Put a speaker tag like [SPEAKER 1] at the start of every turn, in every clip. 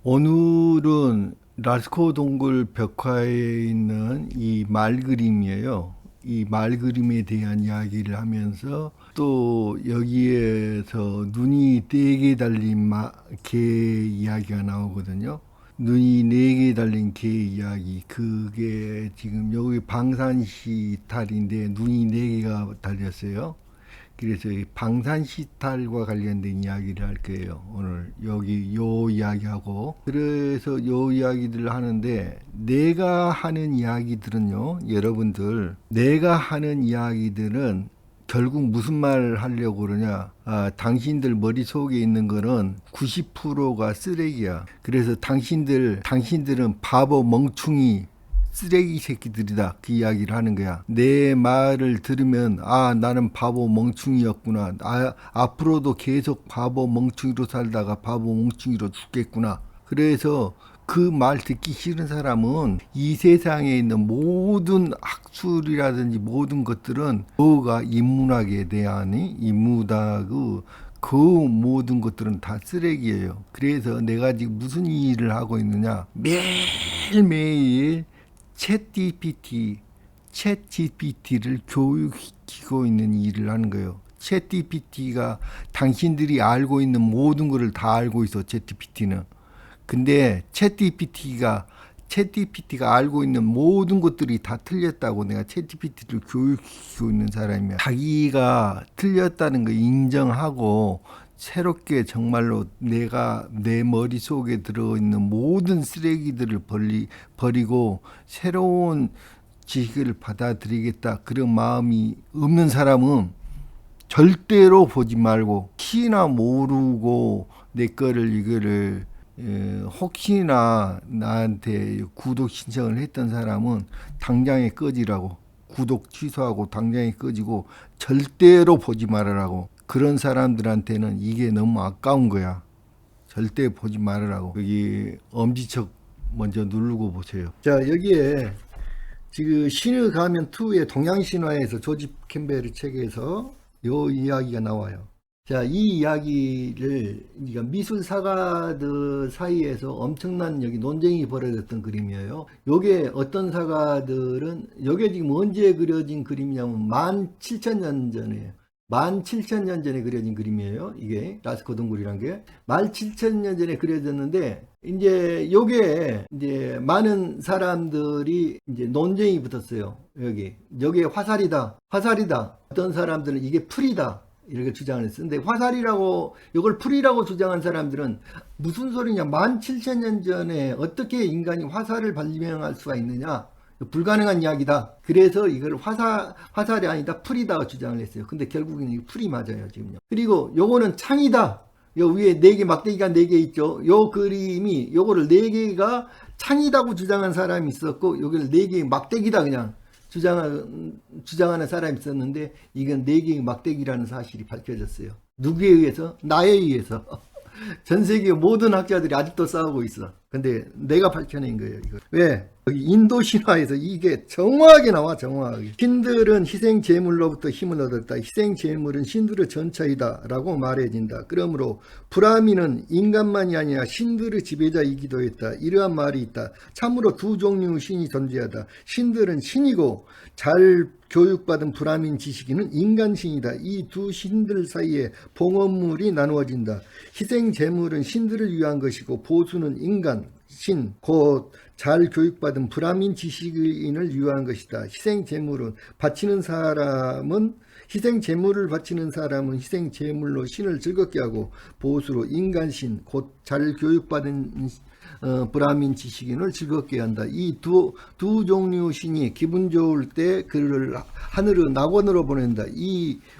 [SPEAKER 1] 오늘은 라스코 동굴 벽화에 있는 이 말그림이에요. 이 말그림에 대한 이야기를 하면서 또 여기에서 눈이 4개 달린 개 이야기가 나오거든요. 눈이 4개 달린 개 이야기. 그게 지금 여기 방산시탈인데 눈이 4개가 달렸어요. 그래서 이 방산시탈과 관련된 이야기를 할 거예요. 오늘 여기 요 이야기하고. 그래서 요 이야기들을 하는데, 내가 하는 이야기들은요, 여러분들, 내가 하는 이야기들은 결국 무슨 말을 하려고 그러냐? 당신들 머릿속에 있는 거는 90%가 쓰레기야. 그래서 당신들은 바보, 멍충이, 쓰레기 새끼들이다. 그 이야기를 하는 거야. 내 말을 들으면 나는 바보 멍충이였구나. 앞으로도 계속 바보 멍충이로 살다가 바보 멍충이로 죽겠구나. 그래서 그 말 듣기 싫은 사람은 이 세상에 있는 모든 학술이라든지 모든 것들은 뭐가 인문학에 대한 그 모든 것들은 다 쓰레기예요. 그래서 내가 지금 무슨 일을 하고 있느냐? 매일매일 챗GPT를 교육시키고 있는 일을 하는 거예요. 챗GPT가 당신들이 알고 있는 모든 것을 다 알고 있어, 챗GPT는. 근데 챗GPT가 알고 있는 모든 것들이 다 틀렸다고 내가 챗GPT를 교육시키고 있는 사람이야. 자기가 틀렸다는 거 인정하고 새롭게 정말로 내가 내 머릿속에 들어있는 모든 쓰레기들을 버리고 새로운 지식을 받아들이겠다, 그런 마음이 없는 사람은 절대로 보지 말고, 혹시나 모르고 내 거를 이거를 혹시나 나한테 구독 신청을 했던 사람은 당장에 꺼지라고, 구독 취소하고 당장에 꺼지고 절대로 보지 말으라고. 그런 사람들한테는 이게 너무 아까운 거야. 절대 보지 말으라고. 여기 엄지척 먼저 누르고 보세요. 자, 여기에 지금 신의 가면 2의 동양신화에서 조지 캠벨의 책에서 요 이야기가 나와요. 자, 이 이야기를 그러니까 미술 사가들 사이에서 엄청난 여기 논쟁이 벌어졌던 그림이에요. 요게 어떤 사가들은 요게 지금 언제 그려진 그림이냐면 17,000년 전에 17,000년 전에 그려진 그림이에요. 이게 라스코 동굴이란 게 17,000년 전에 그려졌는데, 이제 요게 이제 많은 사람들이 이제 논쟁이 붙었어요. 여기에 화살이다. 어떤 사람들은 이게 풀이다, 이렇게 주장을 했어요. 근데 화살이라고, 이걸 풀이라고 주장한 사람들은 무슨 소리냐, 17,000년 전에 어떻게 인간이 화살을 발명할 수가 있느냐, 불가능한 이야기다. 그래서 이걸 화살이 아니다, 풀이다 주장을 했어요. 근데 결국에는 이거 풀이 맞아요, 지금요. 그리고 요거는 창이다. 요 위에 4개, 막대기가 4개 있죠. 요 그림이, 요거를 4개가 창이다고 주장한 사람이 있었고, 요걸 4개의 막대기다 그냥 주장하는 사람이 있었는데, 이건 4개의 막대기라는 사실이 밝혀졌어요. 누구에 의해서? 나에 의해서. 전 세계 모든 학자들이 아직도 싸우고 있어. 근데 내가 밝혀낸 거예요, 이거. 왜? 여기 인도 신화에서 이게 정확하게 나와, 정확하게. 신들은 희생 제물로부터 힘을 얻었다. 희생 제물은 신들의 전처이다 라고 말해진다. 그러므로 브라미는 인간만이 아니라 신들의 지배자이기도 했다. 이러한 말이 있다. 참으로 두 종류의 신이 존재하다. 신들은 신이고 잘 교육받은 브라민 지식인은 인간신이다. 이 두 신들 사이에 봉헌물이 나누어진다. 희생 제물은 신들을 위한 것이고 보수는 인간, 신, 곧 잘 교육받은 브라민 지식인을 위한 것이다. 희생 제물을 바치는 사람은 희생 제물로 신을 즐겁게 하고, 보수로 인간신, 곧 잘 교육받은 브라민 지식인을 즐겁게 한다. 이 두 종류 신이 기분 좋을 때 그를 하늘의 낙원으로 보낸다.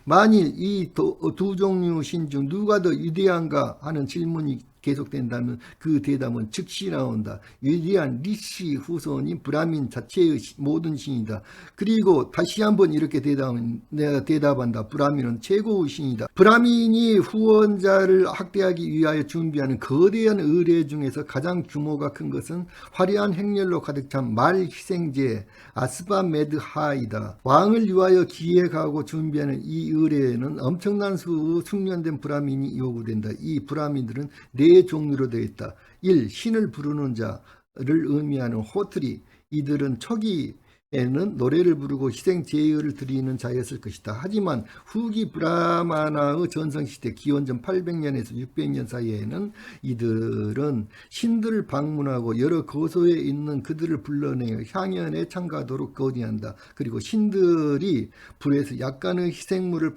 [SPEAKER 1] 만일 이 두 종류 신 중 누가 더 위대한가 하는 질문이 계속된다면 그 대답은 즉시 나온다. 위대한 리시 후손인 브라민 자체의 모든 신이다. 그리고 다시 한번 이렇게 내가 대답한다. 브라민은 최고의 신이다. 브라민이 후원자를 학대하기 위하여 준비하는 거대한 의례 중에서 가장 규모가 큰 것은 화려한 행렬로 가득 찬 말 희생제 아스바메드하이다. 왕을 위하여 기획하고 준비하는 이 의례에는 엄청난 수의 숙련된 브라민이 요구된다. 이 브라민들은 네 종류로 되어 있다. 1. 신을 부르는 자를 의미하는 호트리. 이들은 초기에는 노래를 부르고 희생 제의를 드리는 자였을 것이다. 하지만 후기 브라마나의 전성시대 기원전 800년에서 600년 사이에는 이들은 신들을 방문하고 여러 거소에 있는 그들을 불러내어 향연에 참가하도록 건의한다. 그리고 신들이 불에서 약간의 희생물을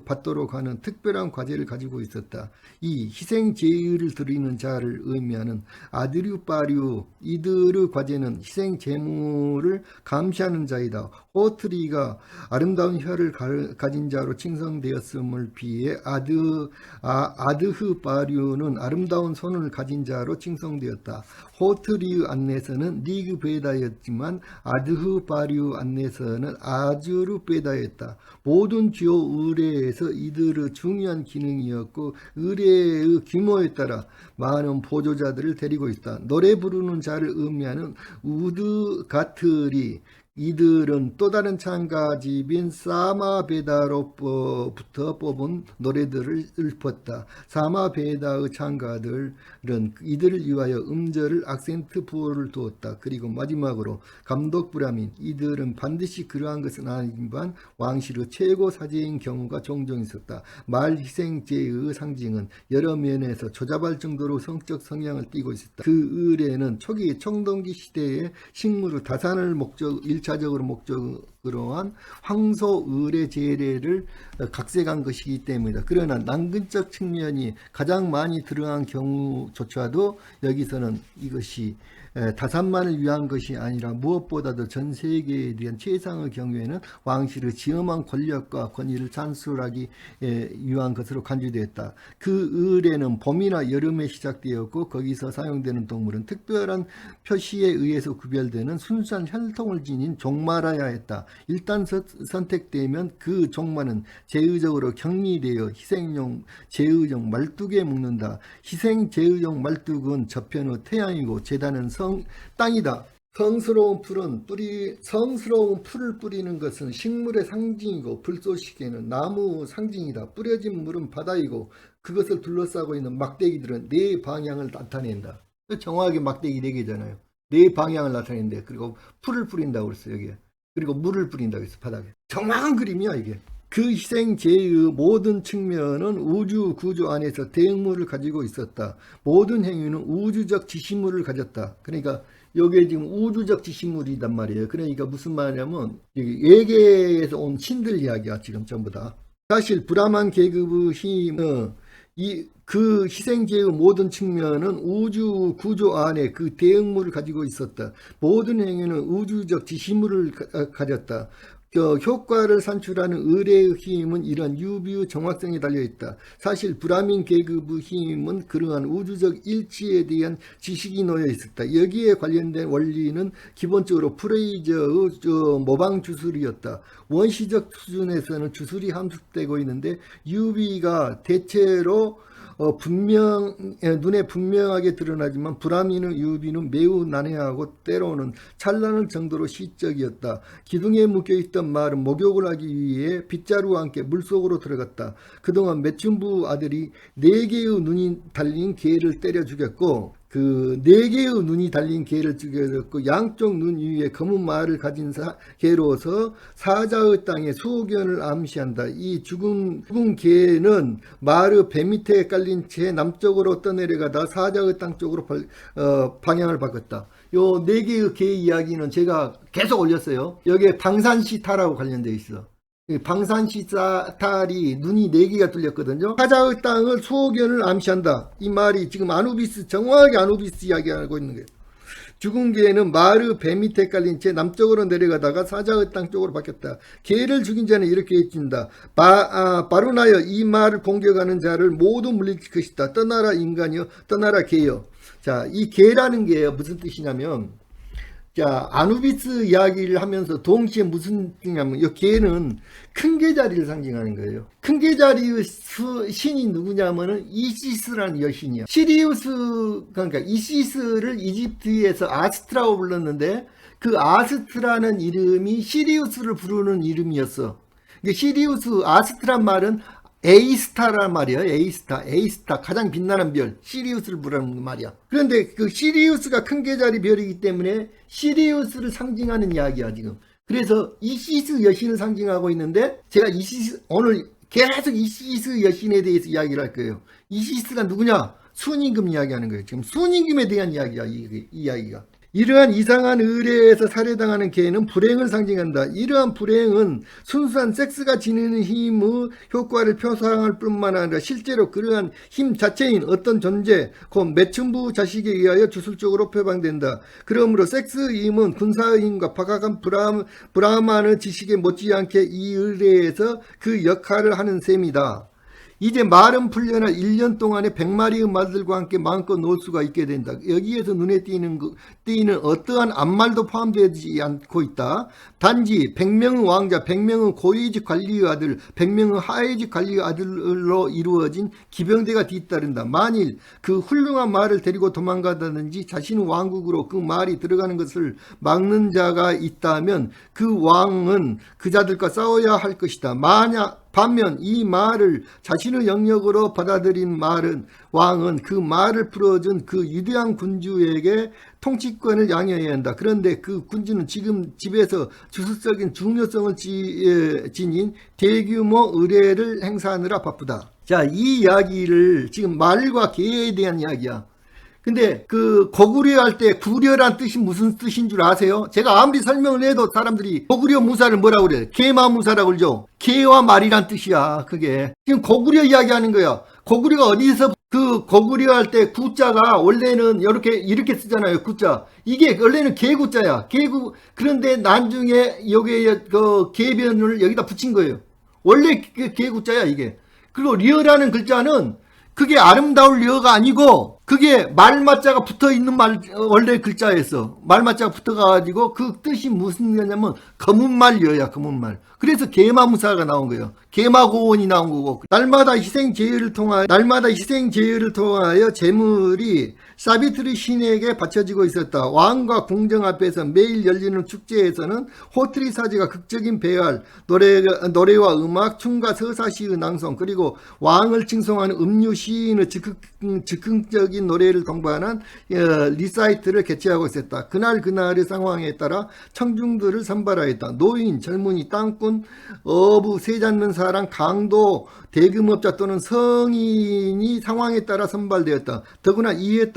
[SPEAKER 1] 받도록 하는 특별한 과제를 가지고 있었다. 이 희생 제의를 드리는 자를 의미하는 아드류파류, 이들의 과제는 희생 제물을 감시하는 자이다. 호트리가 아름다운 혀를 가진 자로 칭송되었음을 비해 아드흐바류는 아름다운 손을 가진 자로 칭송되었다. 호트리의 안내서는 리그베다였지만 아드흐바류 안내서는 아주르베다였다. 모든 주요 의뢰에서 이들의 중요한 기능이었고 의뢰의 규모에 따라 많은 보조자들을 데리고 있다. 노래 부르는 자를 의미하는 우드가트리, 이들은 또 다른 참가집인 사마베다로부터 뽑은 노래들을 읊었다. 사마베다의 참가들은 이들을 위하여 음절을 악센트 부호를 두었다. 그리고 마지막으로 감독 브라민, 이들은 반드시 그러한 것은 아니지만 왕실의 최고 사제인 경우가 종종 있었다. 말 희생제의 상징은 여러 면에서 조잡할 정도로 성적 성향을 띠고 있었다. 그 의뢰는 초기 청동기 시대의 식물의 다산을 일차적으로 목적으로 한 황소 의뢰 제례를 각색한 것이기 때문이다. 그러나 남근적 측면이 가장 많이 드러난 경우조차도 여기서는 이것이 다산만을 위한 것이 아니라 무엇보다도 전 세계에 대한 최상의 경우에는 왕실의 지엄한 권력과 권위를 찬술하기 위한 것으로 간주되었다. 그 의례는 봄이나 여름에 시작되었고 거기서 사용되는 동물은 특별한 표시에 의해서 구별되는 순수한 혈통을 지닌 종마라야 했다. 일단 선택되면 그 종마는 제의적으로 격리되어 희생용 제의용 말뚝에 묶는다. 희생 제의용 말뚝은 저편의 태양이고 제단은 땅이다. 성스러운 풀을 뿌리는 것은 식물의 상징이고 불쏘시개는 나무 상징이다. 뿌려진 물은 바다이고 그것을 둘러싸고 있는 막대기들은 네 방향을 나타낸다. 정확하게 막대기 4개잖아요. 네 방향을 나타내는데 그리고 풀을 뿌린다고 그랬어요. 여기에. 그리고 물을 뿌린다고 했어요. 바닥에. 정확한 그림이야 이게. 그 희생제의 모든 측면은 우주 구조 안에서 대응물을 가지고 있었다. 모든 행위는 우주적 지시물을 가졌다. 그러니까 여기에 지금 우주적 지시물이단 말이에요. 그러니까 무슨 말이냐면 외계에서 온 신들 이야기야 지금 전부 다. 사실 브라만 계급의 힘은 그 희생제의 모든 측면은 우주 구조 안에 그 대응물을 가지고 있었다. 모든 행위는 우주적 지시물을 가졌다. 효과를 산출하는 의뢰의 힘은 이런 유비의 정확성에 달려있다. 사실 브라민 계급의 힘은 그러한 우주적 일치에 대한 지식이 놓여 있었다. 여기에 관련된 원리는 기본적으로 프레이저의 모방 주술이었다. 원시적 수준에서는 주술이 함축되고 있는데 유비가 대체로 눈에 분명하게 드러나지만 브라민의 유비는 매우 난해하고 때로는 찬란할 정도로 시적이었다. 기둥에 묶여있던 말은 목욕을 하기 위해 빗자루와 함께 물속으로 들어갔다. 그동안 매춘부 아들이 4개의 눈이 달린 개를 때려 죽였고 그 4개의 눈이 달린 개를 죽였고 양쪽 눈 위에 검은 말을 가진 개로서 사자의 땅에 수호견을 암시한다. 이 죽은 개는 말의 배 밑에 깔린 채 남쪽으로 떠내려가다 사자의 땅 쪽으로 방향을 바꿨다. 요 4개의 개 이야기는 제가 계속 올렸어요. 여기에 방산시타라고 관련되어 있어. 방산시탈이 눈이 4개가 뚫렸거든요. 사자의 땅을 수호견을 암시한다. 이 말이 지금 아누비스, 정확하게 아누비스 이야기하고 있는 거예요. 죽은 개는 말의 배 밑에 깔린 채 남쪽으로 내려가다가 사자의 땅 쪽으로 바뀌었다. 개를 죽인 자는 이렇게 해진다. 바루나여 이 말을 공격하는 자를 모두 물리칠 것이다. 떠나라 인간이여 떠나라 개여. 자, 이 개라는 게 무슨 뜻이냐면 자, 아누비스 이야기를 하면서 동시에 무슨 뜻이냐면 이 개는 큰 개자리를 상징하는 거예요. 큰 개자리의 신이 누구냐면은 이시스라는 여신이야. 그러니까 이시스를 이집트에서 아스트라고 불렀는데 그 아스트라는 이름이 시리우스를 부르는 이름이었어. 시리우스, 아스트란 말은 A스타란 말이야. A스타 가장 빛나는 별 시리우스를 부르는 말이야. 그런데 그 시리우스가 큰 계자리 별이기 때문에 시리우스를 상징하는 이야기야 지금. 그래서 이시스 여신을 상징하고 있는데 제가 오늘 계속 이시스 여신에 대해서 이야기를 할 거예요. 이시스가 누구냐? 순임금 이야기하는 거예요. 지금 순임금에 대한 이야기야 이 이야기가. 이러한 이상한 의뢰에서 살해당하는 개는 불행을 상징한다. 이러한 불행은 순수한 섹스가 지니는 힘의 효과를 표상할 뿐만 아니라 실제로 그러한 힘 자체인 어떤 존재, 곧 매춘부 자식에 의하여 주술적으로 표방된다. 그러므로 섹스의 힘은 군사의 힘과 박학한 브라만의 지식에 못지않게 이 의뢰에서 그 역할을 하는 셈이다. 이제 말은 풀려나 1년 동안에 100마리의 말들과 함께 마음껏 놀 수가 있게 된다. 여기에서 눈에 띄는 어떠한 암말도 포함되지 않고 있다. 단지 100명의 왕자, 100명의 고위직 관리의 아들, 100명의 하위직 관리의 아들로 이루어진 기병대가 뒤따른다. 만일 그 훌륭한 말을 데리고 도망가다든지 자신의 왕국으로 그 말이 들어가는 것을 막는 자가 있다면 그 왕은 그 자들과 싸워야 할 것이다. 반면 이 말을 자신의 영역으로 받아들인 왕은 그 말을 풀어준 그 위대한 군주에게 통치권을 양해해야 한다. 그런데 그 군주는 지금 집에서 주술적인 중요성을 지닌 대규모 의뢰를 행사하느라 바쁘다. 자, 이 이야기를 지금 말과 개에 대한 이야기야. 근데 그 고구려할 때 구려란 뜻이 무슨 뜻인 줄 아세요? 제가 아무리 설명을 해도 사람들이 고구려 무사를 뭐라고 그래요? 개마무사라고 그러죠. 개와 말이란 뜻이야. 그게 지금 고구려 이야기하는 거야. 고구려가 어디서 그 고구려 할 때 구자가 원래는 이렇게 쓰잖아요. 구자. 이게 원래는 개구자야. 개구. 그런데 나중에 여기에 그 개변을 여기다 붙인 거예요. 원래 그 개구자야 이게. 그리고 리어라는 글자는 그게 아름다울 리어가 아니고 그게 말맞자가 붙어있는 원래 글자에서 말맞자가 붙어가지고 그 뜻이 무슨 거냐면 검은말 리어야. 검은말. 그래서 개마무사가 나온 거예요. 개마고원이 나온 거고 날마다 희생 제의를 통하여 재물이 사비트리 신에게 바쳐지고 있었다. 왕과 궁정 앞에서 매일 열리는 축제에서는 호트리 사제가 극적인 배열, 노래와 음악, 춤과 서사시의 낭송, 그리고 왕을 칭송하는 음유 시인의 즉흥적인 노래를 동반한 리사이트를 개최하고 있었다. 그날의 상황에 따라 청중들을 선발하였다. 노인, 젊은이, 땅꾼, 어부, 세잡는 사람, 강도, 대금업자 또는 성인이 상황에 따라 선발되었다. 더구나 이해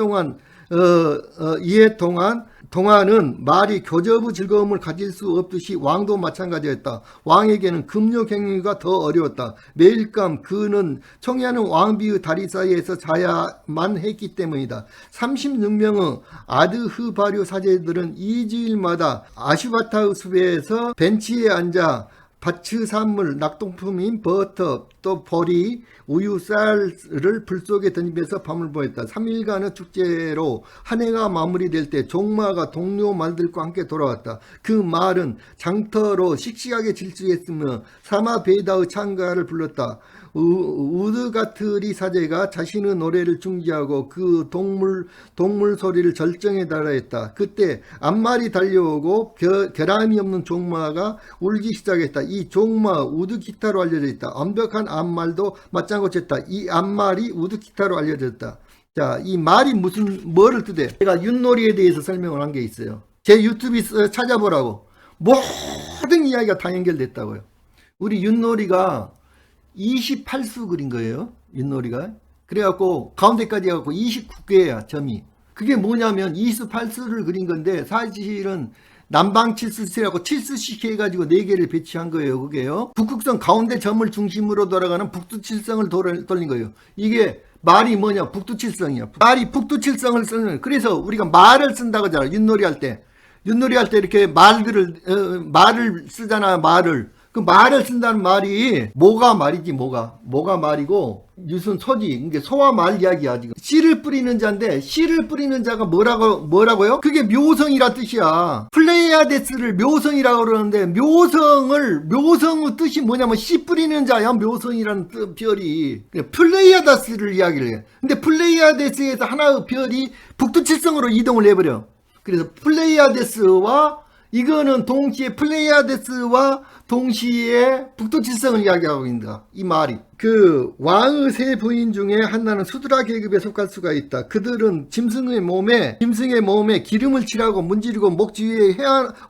[SPEAKER 1] 동안은 말이 교접의 즐거움을 가질 수 없듯이 왕도 마찬가지였다. 왕에게는 금욕 행위가 더 어려웠다. 매일밤 그는 청해하는 왕비의 다리 사이에서 자야만 했기 때문이다. 36명의 아드흐바류 사제들은 2주일마다 아슈바타의 숲에서 벤치에 앉아 밭의 산물, 낙동품인 버터, 또 보리, 우유, 쌀을 불 속에 던지면서 밤을 보냈다. 3일간의 축제로 한 해가 마무리될 때 종마가 동료 말들과 함께 돌아왔다. 그 말은 장터로 씩씩하게 질주했으며 사마베다의 창가를 불렀다. 우드가트리 사제가 자신의 노래를 중지하고 그 동물 소리를 절정에 달하였다. 그때 앞말이 달려오고 결함이 없는 종마가 울기 시작했다. 이 종마 우드기타로 알려져 있다. 완벽한 앞말도 맞장구 쳤다. 이 앞말이 우드기타로 알려졌다. 자, 이 말이 뭐를 뜻해? 제가 윷놀이에 대해서 설명을 한 게 있어요. 제 유튜브에 찾아보라고. 모든 이야기가 다 연결됐다고요. 우리 윷놀이가 28수 그린 거예요. 윷놀이가. 그래갖고 가운데까지 해갖고 29개야 점이. 그게 뭐냐면 28수를 그린 건데 사실은 남방 7수라고 7수씩 해가지고 4개를 배치한 거예요. 그게요. 북극성 가운데 점을 중심으로 돌아가는 북두칠성을 돌린 거예요. 이게 말이 뭐냐? 북두칠성이야. 말이 북두칠성을 쓰는. 그래서 우리가 말을 쓴다고 하잖아. 윷놀이 할 때. 윷놀이 할 때 이렇게 말을 쓰잖아. 말을. 그 말을 쓴다는 말이 뭐가 말이지 뭐가 말이고 무슨 소지 이게 소와 말 이야기야 지금. 씨를 뿌리는 자인데 씨를 뿌리는 자가 뭐라고요? 그게 묘성이라 뜻이야. 플레이아데스를 묘성이라고 그러는데 묘성의 뜻이 뭐냐면 씨 뿌리는 자야. 묘성이라는 별이 플레이아데스를 이야기를 해. 근데 플레이아데스에서 하나의 별이 북두칠성으로 이동을 해버려. 그래서 플레이아데스와 이거는 동시에 플레이아데스와 동시에 북두칠성을 이야기하고 있다. 이 말이. 그 왕의 세 부인 중에 하나는 수드라 계급에 속할 수가 있다. 그들은 짐승의 몸에 기름을 칠하고 문지르고 목 주위에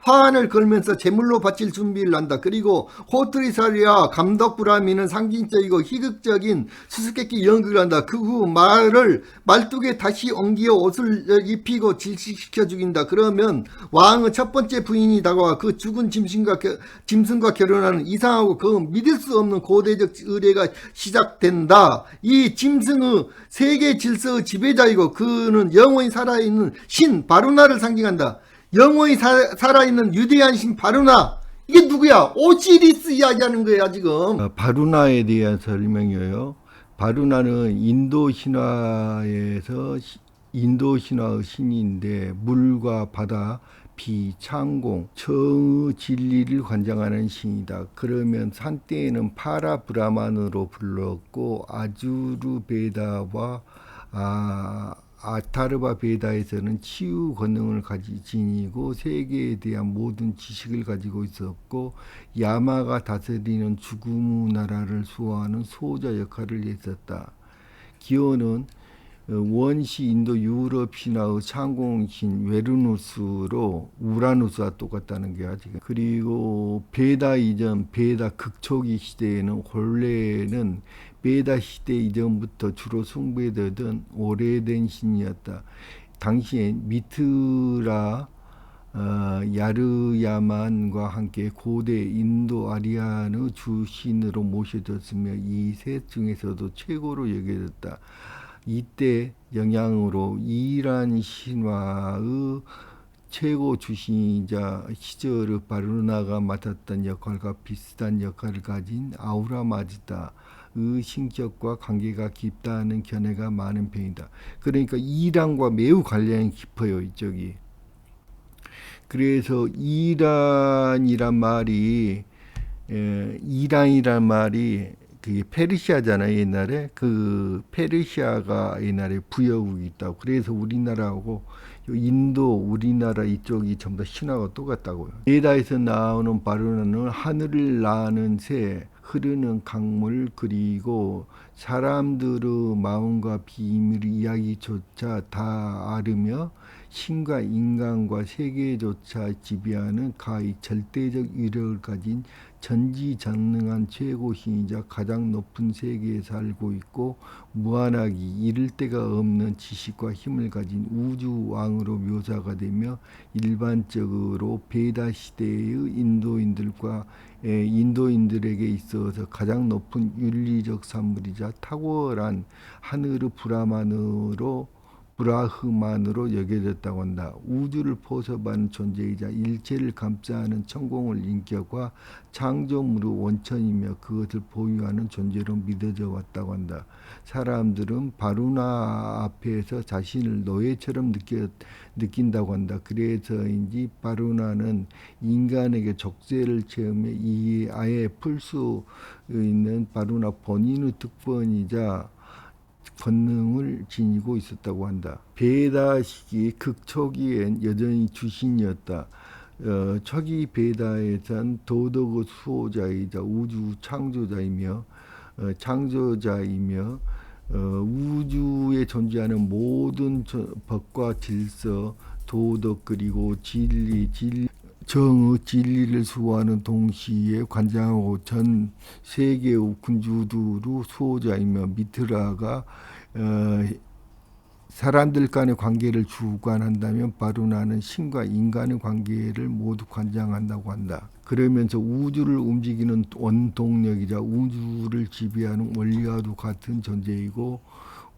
[SPEAKER 1] 화환을 걸면서 제물로 바칠 준비를 한다. 그리고 호트리사리와 감덕부라미는 상징적이고 희극적인 수수께끼 연극을 한다. 그 후 말뚝에 다시 옮겨 옷을 입히고 질식시켜 죽인다. 그러면 왕의 첫 번째 부인이 다가와 그 죽은 짐승과 결혼하는 이상하고 그 믿을 수 없는 고대적 의례가 시작된다. 이 짐승의 세계 질서의 지배자이고 그는 영원히 살아있는 신 바루나를 상징한다. 영원히 살아있는 유대한 신 바루나. 이게 누구야? 오시리스 이야기하는 거야 지금. 바루나에 대한 설명이에요. 바루나는 인도 신화의 신인데 물과 바다, 비, 창공, 정의 진리를 관장하는 신이다. 그러면 한때에는 파라 브라만으로 불렀고 아주르 베다와 아타르바 베다에서는 치유 권능을 지니고 세계에 대한 모든 지식을 가지고 있었고 야마가 다스리는 죽음의 나라를 수호하는 소자 역할을 했었다. 기원은 원시 인도 유럽 신화의 창공신 웨르누스로 우라누스와 똑같다는 게 아직. 그리고 베다 이전 베다 극초기 시대에는 본래는 베다 시대 이전부터 주로 숭배되던 오래된 신이었다. 당시엔 미트라 야르야만과 함께 고대 인도 아리안의 주신으로 모셔졌으며 이 셋 중에서도 최고로 여겨졌다. 이때 영향으로 이란 신화의 최고 주신이자 시절의 바루나가 맡았던 역할과 비슷한 역할을 가진 아우라 마즈다의 신격과 관계가 깊다는 견해가 많은 편이다. 그러니까 이란과 매우 관련이 깊어요, 이쪽이. 그래서 이란이란 말이 그게 페르시아잖아요. 옛날에 그 페르시아가 옛날에 부여국이 있다고. 그래서 우리나라하고 인도, 우리나라 이쪽이 전부 다 신화가 똑같다고요. 베다에서 나오는 바루나는 하늘을 나는 새, 흐르는 강물, 그리고 사람들의 마음과 비밀 이야기조차 다 아르며 신과 인간과 세계조차 지배하는 가히 절대적 위력을 가진 전지전능한 최고신이자 가장 높은 세계에 살고 있고 무한하기 이를 데가 없는 지식과 힘을 가진 우주왕으로 묘사가 되며 일반적으로 베다 시대의 인도인들에게 있어서 가장 높은 윤리적 산물이자 탁월한 하늘의 브라흐만으로 여겨졌다고 한다. 우주를 포섭하는 존재이자 일체를 감싸는 천공의 인격과 창조물의 원천이며 그것을 보유하는 존재로 믿어져 왔다고 한다. 사람들은 바루나 앞에서 자신을 노예처럼 느낀다고 한다. 그래서인지 바루나는 인간에게 족쇄를 채우며 이 아예 풀 수 있는 바루나 본인의 특권이자 권능을 지니고 있었다고 한다. 베다 시기 극초기엔 여전히 주신이었다. 초기 베다에선 도덕의 수호자이자 우주 창조자이며 우주에 존재하는 모든 법과 질서, 도덕 그리고 정의 진리를 수호하는 동시에 관장하고 전 세계의 군주들의 수호자이며 미트라가 사람들 간의 관계를 주관한다면 바루나는 신과 인간의 관계를 모두 관장한다고 한다. 그러면서 우주를 움직이는 원동력이자 우주를 지배하는 원리와도 같은 존재이고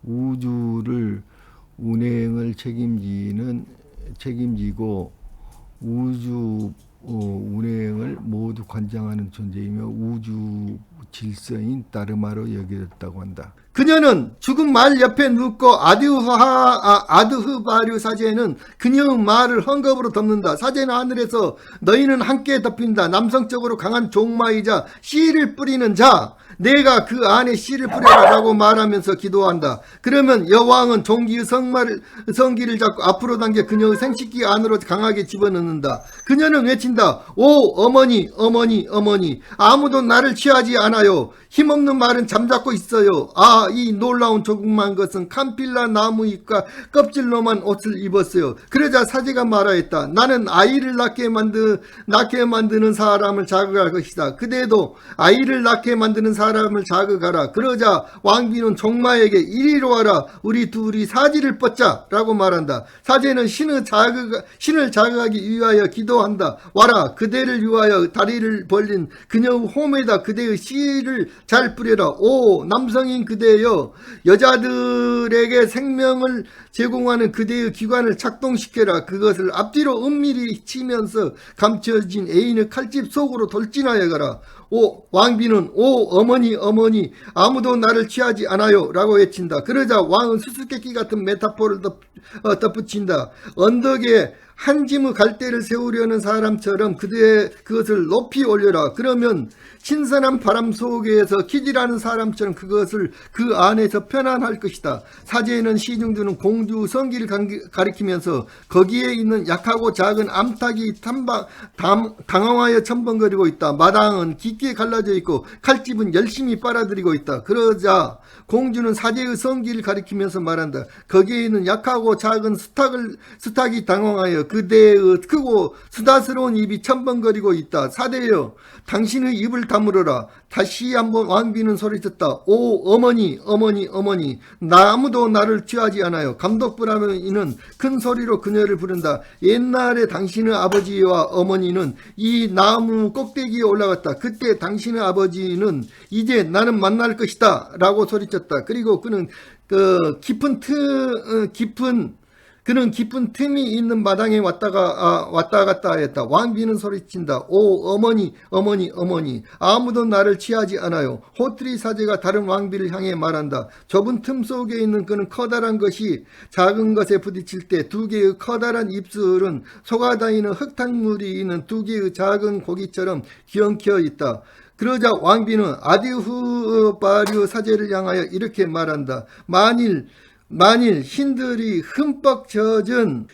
[SPEAKER 1] 우주를 운행을 책임지고 우주 운행을 모두 관장하는 존재이며 우주 질서인 다르마로 여겨졌다고 한다. 그녀는 죽은 말 옆에 눕고 아드흐바류 사제는 그녀의 말을 헝겊으로 덮는다. 사제는 하늘에서 너희는 함께 덮인다. 남성적으로 강한 종마이자 씨를 뿌리는 자, 내가 그 안에 씨를 뿌려라 라고 말하면서 기도한다. 그러면 여왕은 종기의 성기를 잡고 앞으로 당겨 그녀의 생식기 안으로 강하게 집어넣는다. 그녀는 외친다. 오 어머니 어머니 어머니, 아무도 나를 취하지 않아요. 힘없는 말은 잠자고 있어요. 아, 이 놀라운 조그만 것은 캄필라 나무 잎과 껍질로만 옷을 입었어요. 그러자 사제가 말하였다. 나는 아이를 낳게 만드는 사람을 자극할 것이다. 그대도 아이를 낳게 만드는 사람을 자극하라. 그러자 왕비는 종마에게 이리로 와라. 우리 둘이 사지를 뻗자 라고 말한다. 사제는 신을 자극하기 위하여 기도한다. 와라. 그대를 위하여 다리를 벌린 그녀의 홈에다 그대의 씨를 잘 뿌려라. 오 남성인 그대여, 여자들에게 생명을 제공하는 그대의 기관을 작동시켜라. 그것을 앞뒤로 은밀히 치면서 감춰진 애인의 칼집 속으로 돌진하여 가라. 오 왕비는 오 어머니 어머니, 아무도 나를 취하지 않아요 라고 외친다. 그러자 왕은 수수께끼 같은 메타포를 덧붙인다. 언덕에 한 짐의 갈대를 세우려는 사람처럼 그것을 높이 올려라. 그러면 신선한 바람 속에서 기질하는 사람처럼 그것을 그 안에서 편안할 것이다. 사제는 시중두는 공주 성기를 가리키면서 거기에 있는 약하고 작은 암탉이 당황하여 첨벙거리고 있다. 마당은 깊게 갈라져 있고 칼집은 열심히 빨아들이고 있다. 그러자 공주는 사제의 성기를 가리키면서 말한다. 거기에 있는 약하고 작은 수탉이 당황하여 그대의 크고 수다스러운 입이 첨벙거리고 있다. 사대여, 당신의 입을 다물어라. 다시 한번 왕비는 소리쳤다. 오 어머니 어머니 어머니, 아무도 나를 취하지 않아요. 감독부라면이는 큰 소리로 그녀를 부른다. 옛날에 당신의 아버지와 어머니는 이 나무 꼭대기에 올라갔다. 그때 당신의 아버지는 이제 나는 만날 것이다 라고 소리쳤다. 그리고 그는 깊은 틈이 있는 마당에 왔다 갔다 했다. 왕비는 소리친다. 오 어머니 어머니 어머니, 아무도 나를 취하지 않아요. 호트리 사제가 다른 왕비를 향해 말한다. 좁은 틈 속에 있는 그는 커다란 것이 작은 것에 부딪힐 때 두 개의 커다란 입술은 속아다니는 흙탕물이 있는 두 개의 작은 고기처럼 기엉켜 있다. 그러자 왕비는 아디후바류 사제를 향하여 이렇게 말한다. 만일 신들이 흠뻑 젖은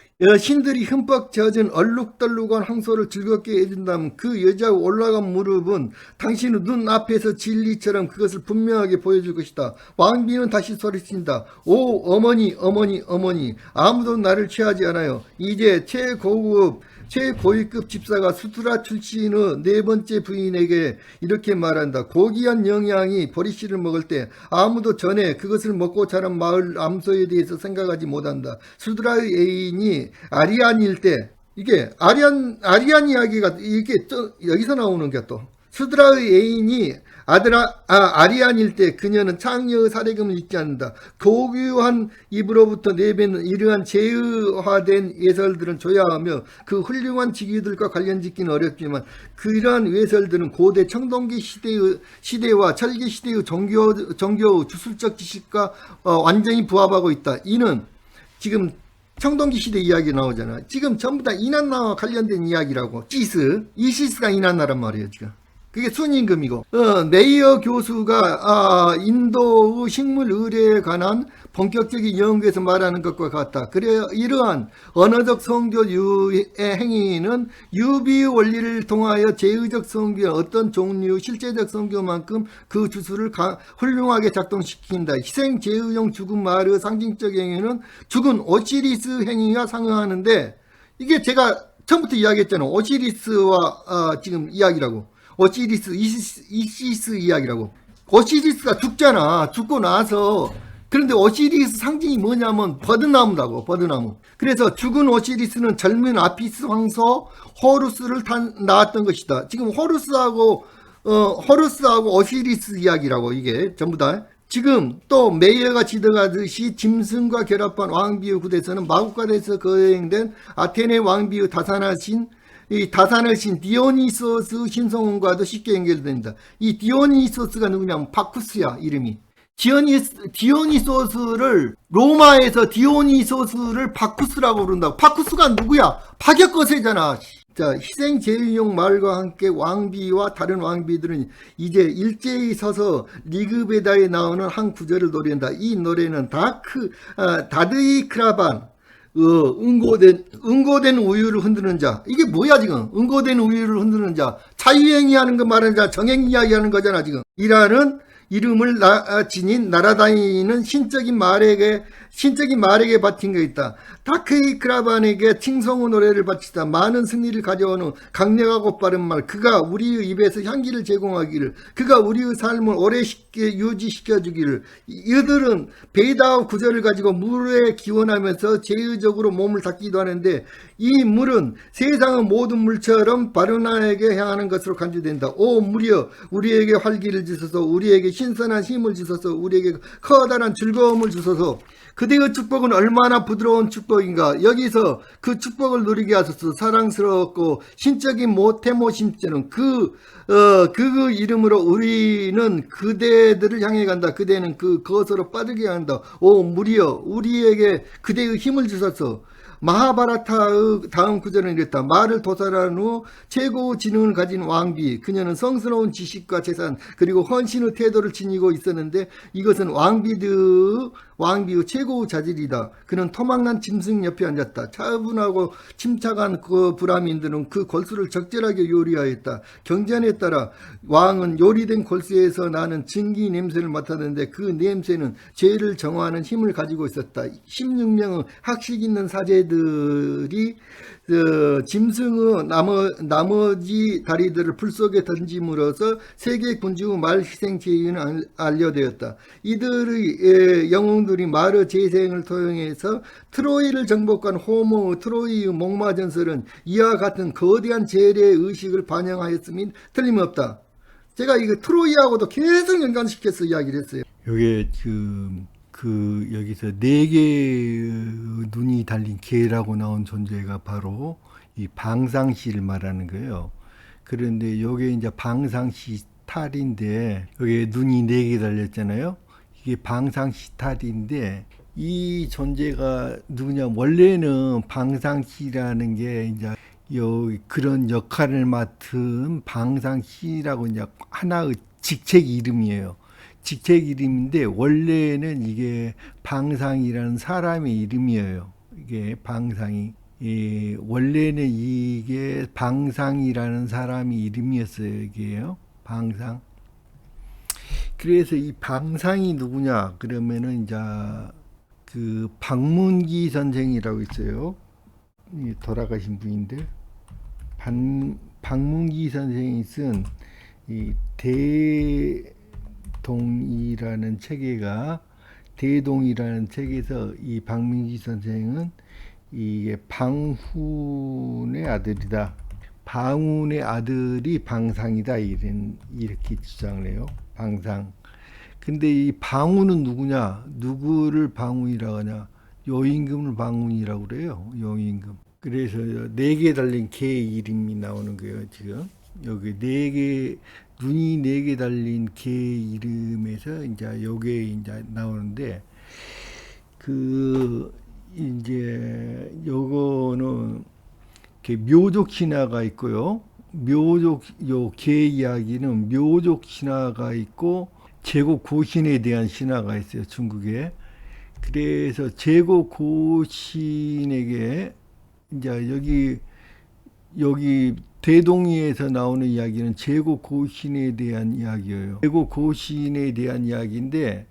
[SPEAKER 1] 얼룩덜룩한 황소를 즐겁게 해준다면 그 여자의 올라간 무릎은 당신의 눈앞에서 진리처럼 그것을 분명하게 보여줄 것이다. 왕비는 다시 소리친다. 오 어머니 어머니 어머니, 아무도 나를 취하지 않아요. 이제 최고위급 집사가 수트라 출신의 네 번째 부인에게 이렇게 말한다. 고귀한 영양이 보리씨를 먹을 때 아무도 전에 그것을 먹고 자란 마을 암소에 대해서 생각하지 못한다. 수트라의 애인이 아리안일 때, 이게 아리안 이야기가 이게 여기서 나오는 게 또 수드라의 애인이 아리안일 때 그녀는 창녀의 사례금을 잊지 않는다. 고귀한 입으로부터 내뱉는 이러한 제의화된 예설들은 조야하며 그 훌륭한 직위들과 관련짓기는 어렵지만 그러한 예설들은 고대 청동기 시대와 철기 시대의 종교 주술적 지식과 완전히 부합하고 있다. 이는 지금 청동기 시대 이야기 나오잖아. 지금 전부 다 이난나와 관련된 이야기라고. 이시스가 이난나란 말이에요 지금. 그게 순임금이고, 메이어 교수가 인도의 식물 의례에 관한 본격적인 연구에서 말하는 것과 같다. 그래 이러한 언어적 성교 유의 행위는 유비의 원리를 통하여 제의적 성교의 어떤 종류 실제적 성교만큼 그 주술을 훌륭하게 작동시킨다. 희생 제의용 죽은 말의 상징적 행위는 죽은 오시리스 행위와 상응하는데, 이게 제가 처음부터 이야기했잖아요. 오시리스와 지금 이야기라고. 이시스 이야기라고. 오시리스가 죽잖아. 죽고 나서. 그런데 오시리스 상징이 뭐냐면 버드나무라고. 버드나무. 그래서 죽은 오시리스는 젊은 아피스 황소 호루스를 낳았던 것이다. 지금 호루스하고 오시리스 이야기라고. 이게 전부 다. 지금 또 메이어가 지적하듯이 짐승과 결합한 왕비의 구대에서는 마구간에서 거행된 아테네 왕비의 다산의 신 디오니소스 신성원과도 쉽게 연결됩니다. 이 디오니소스가 누구냐면 바쿠스야. 이름이 디오니소스를 로마에서 디오니소스를 바쿠스라고 부른다고. 바쿠스가 누구야? 파격거세잖아. 자, 희생 제일용 말과 함께 왕비와 다른 왕비들은 이제 일제히 서서 리그베다에 나오는 한 구절을 노래한다. 이 노래는 다드이 크라반, 응고된 우유를 흔드는 자. 이게 뭐야, 지금? 응고된 우유를 흔드는 자. 자유행위 하는 거 말하는 자, 정행 이야기 하는 거잖아, 지금. 이라는 이름을 지닌 날아다니는 신적인 말에게 바친 게 있다. 다크이 크라반에게 칭송의 노래를 바치다. 많은 승리를 가져오는 강력하고 빠른 말. 그가 우리의 입에서 향기를 제공하기를. 그가 우리의 삶을 오래 유지시켜주기를. 이들은 베이다와 구절을 가지고 물에 기원하면서 제의적으로 몸을 닦기도 하는데 이 물은 세상의 모든 물처럼 바르나에게 향하는 것으로 간주된다. 오 물이여 우리에게 활기를 주소서. 우리에게 신선한 힘을 주소서. 우리에게 커다란 즐거움을 주소서. 그대의 축복은 얼마나 부드러운 축복인가. 여기서 그 축복을 누리게 하소서. 사랑스럽고 신적인 모태모심죄는 그 이름으로 우리는 그대들을 향해 간다. 그대는 그것으로 빠르게 한다. 오 무리여 우리에게 그대의 힘을 주소서. 마하바라타의 다음 구절은 이랬다. 말을 도살한 후 최고의 지능을 가진 왕비. 그녀는 성스러운 지식과 재산 그리고 헌신의 태도를 지니고 있었는데 이것은 왕비의 최고의 자질이다. 그는 토막난 짐승 옆에 앉았다. 차분하고 침착한 그 브라민들은 그 골수를 적절하게 요리하였다. 경전에 따라 왕은 요리된 골수에서 나는 증기 냄새를 맡았는데 그 냄새는 죄를 정화하는 힘을 가지고 있었다. 16명의 학식 있는 사제들이 짐승의 나머지 다리들을 풀 속에 던짐으로써 세계 군주의 말 희생 제의는 알려되었다. 이들의 영웅들이 말의 재생을 통해서 트로이를 정복한 호모 트로이의 목마 전설은 이와 같은 거대한 재래의 의식을 반영하였음이 틀림없다. 제가 이거 트로이하고도 계속 연관시켜서 이야기를 했어요. 이게 여기서 네 개의 눈이 달린 개라고 나온 존재가 바로 이 방상시를 말하는 거예요. 그런데 요게 이제 방상시탈인데 여기 눈이 네 개 달렸잖아요. 이게 방상시탈인데 이 존재가 누구냐? 원래는 방상시라는 게 이제 그런 역할을 맡은 방상시라고 이제 하나의 직책 이름이에요. 직책 이름인데 원래는 이게 방상이라는 사람의 이름이에요. 이게 방상이 원래는 이게 방상이라는 사람의 이름이었어요. 이게요. 방상. 그래서 이 방상이 누구냐? 그러면은 이제 그 박문기 선생이라고 있어요. 돌아가신 분인데 박문기 선생이 쓴 이 대동이라는 책에서 이 박문기 선생은 이게 방훈의 아들이다. 방훈의 아들이 방상이다. 이렇게 주장을 해요. 방상. 근데 이 방훈은 누구냐? 누구를 방훈이라고 하냐? 여임금을 방훈이라고 그래요. 여임금. 그래서 네 개 달린 개 이름이 나오는 거예요. 지금 여기 눈이 네 개 달린 개 이름에서 이제 요게 이제 나오는데 이제 요거는 묘족 신화가 있고요. 요 개 이야기는 묘족 신화가 있고 제국 고신에 대한 신화가 있어요. 중국에. 그래서 제국 고신에게 이제 여기 대동이에서 나오는 이야기는 제국 고신에 대한 이야기예요. 제국 고신에 대한 이야기인데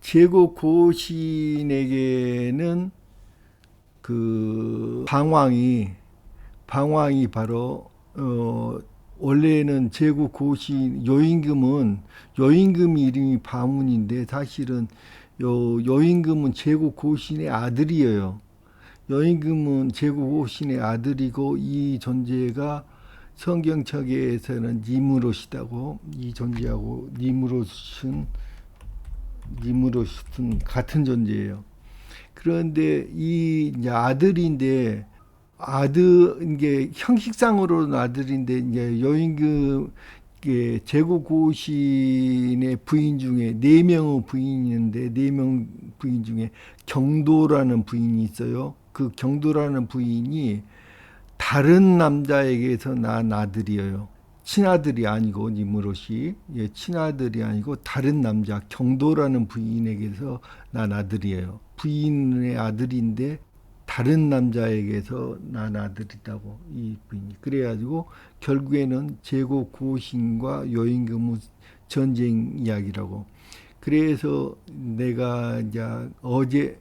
[SPEAKER 1] 제국 고신에게는 그 방황이 바로 원래는 제국 고신 여임금 이름이 방훈인데 사실은 여임금은 제국 고신의 아들이에요. 여임금은 제국 고신의 아들이고 이 존재가 성경책에서는 니무롯이다고 이 존재하고 니무롯은 같은 존재예요. 그런데 이 이제 아들인데 이게 형식상으로는 아들인데 이제 여임금 제국 고신의 부인 중에 4명의 부인이 있는데 4명 부인 중에 경도라는 부인이 있어요. 그 경도라는 부인이 다른 남자에게서 낳은 아들이에요. 친아들이 아니고 니무롯이 친아들이 아니고 다른 남자 경도라는 부인에게서 난 아들이에요. 부인의 아들인데 다른 남자에게서 난 아들이라고 이 부인이. 그래가지고 결국에는 제고 고신과 여임금 전쟁 이야기라고. 그래서 내가 이제 어제